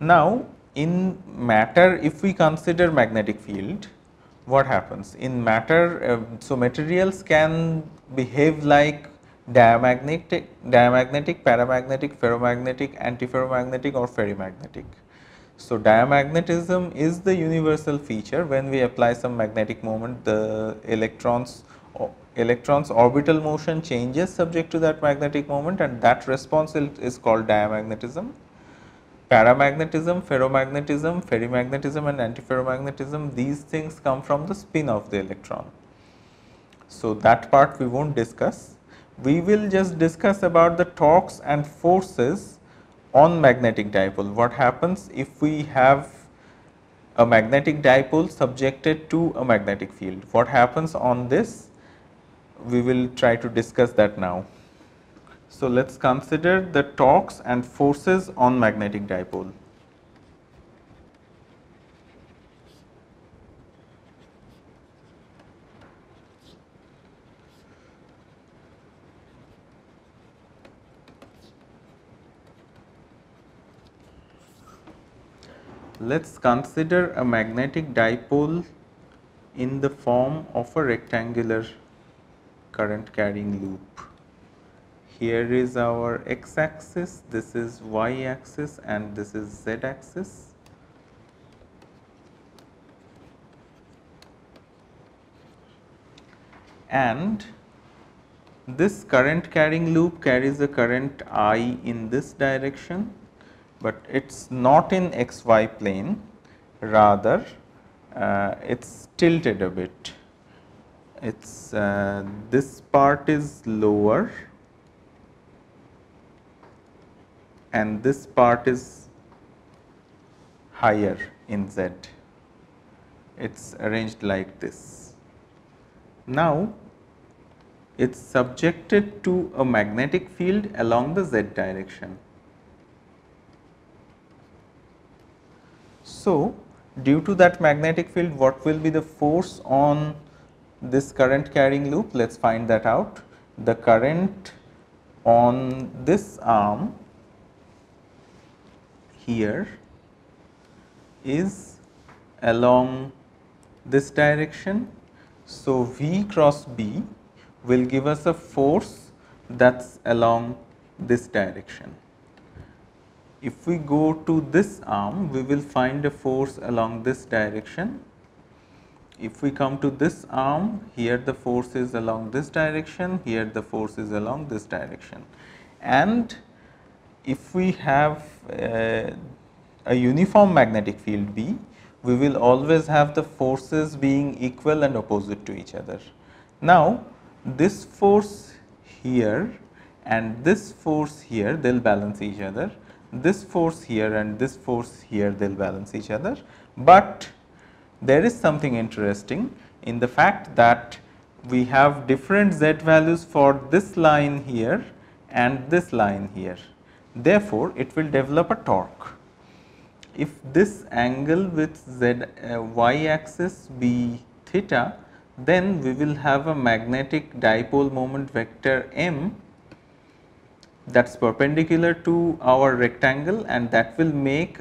Now, in matter, if we consider magnetic field, what happens? In matter, so materials can behave like diamagnetic, paramagnetic, ferromagnetic, antiferromagnetic or ferrimagnetic. So, diamagnetism is the universal feature. When we apply some magnetic moment, the electrons orbital motion changes subject to that magnetic moment, and that response is called diamagnetism. Paramagnetism, ferromagnetism, ferrimagnetism and antiferromagnetism, these things come from the spin of the electron. So, that part we will not discuss. We will just discuss about the torques and forces on magnetic dipole. What happens if we have a magnetic dipole subjected to a magnetic field? What happens on this? We will try to discuss that now. So, let us consider the torques and forces on magnetic dipole. Let us consider a magnetic dipole in the form of a rectangular current carrying loop. Here is our x axis, this is y axis and this is z axis. And this current carrying loop carries a current I in this direction, but it is not in xy plane, rather it is tilted a bit. It's this part is lower and this part is higher in z. It's arranged like this. Now, it's subjected to a magnetic field along the z direction. So, due to that magnetic field, what will be the force on this current carrying loop? Let us find that out. The current on this arm here is along this direction. So, V cross B will give us a force that is along this direction. If we go to this arm, we will find a force along this direction. If we come to this arm, here the force is along this direction, here the force is along this direction. And if we have a uniform magnetic field B, we will always have the forces being equal and opposite to each other. Now, this force here and this force here, they will balance each other. This force here and this force here, they will balance each other. But there is something interesting in the fact that we have different z values for this line here and this line here. Therefore, it will develop a torque. If this angle with y axis be theta, then we will have a magnetic dipole moment vector m that is perpendicular to our rectangle, and that will make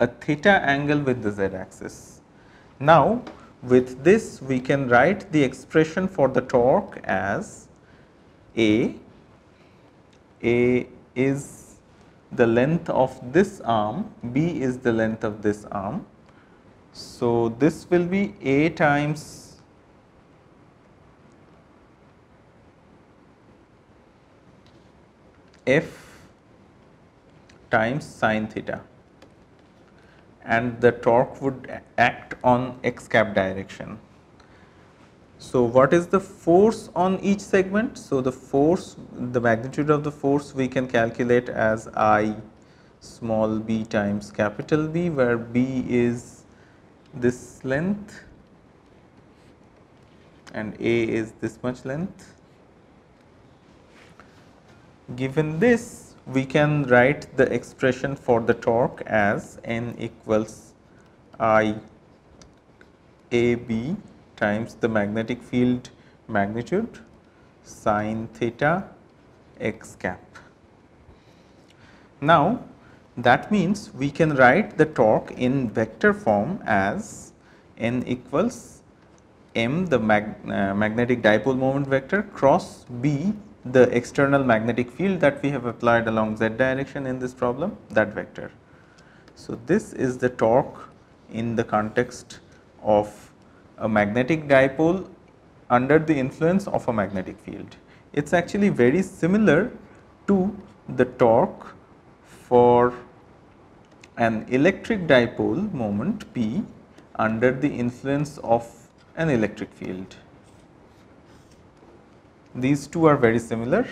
a theta angle with the z axis. Now, with this we can write the expression for the torque as A is the length of this arm, B is the length of this arm. So, this will be A times F times sin theta, and the torque would act on x cap direction. So, what is the force on each segment? So, the force, the magnitude of the force we can calculate as I small b times capital B, where B is this length and A is this much length. Given this, we can write the expression for the torque as N equals I A B times the magnetic field magnitude sin theta x cap. Now, That means we can write the torque in vector form as N equals m the magnetic dipole moment vector cross B the external magnetic field that we have applied along z direction in this problem, that vector. So, this is the torque in the context of a magnetic dipole under the influence of a magnetic field. It is actually very similar to the torque for an electric dipole moment P under the influence of an electric field. These two are very similar,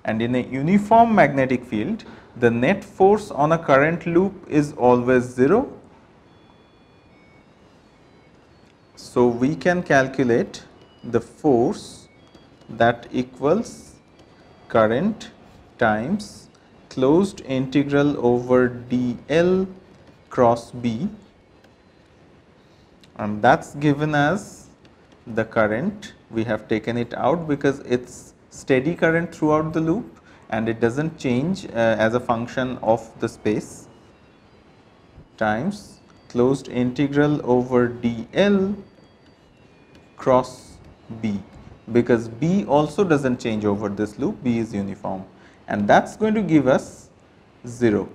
and in a uniform magnetic field, the net force on a current loop is always 0. So, we can calculate the force that equals current times closed integral over dl cross B, and that is given as the current. We have taken it out because it is steady current throughout the loop and it does not change as a function of the space, times closed integral over dl cross B, because B also does not change over this loop, B is uniform, and that is going to give us 0.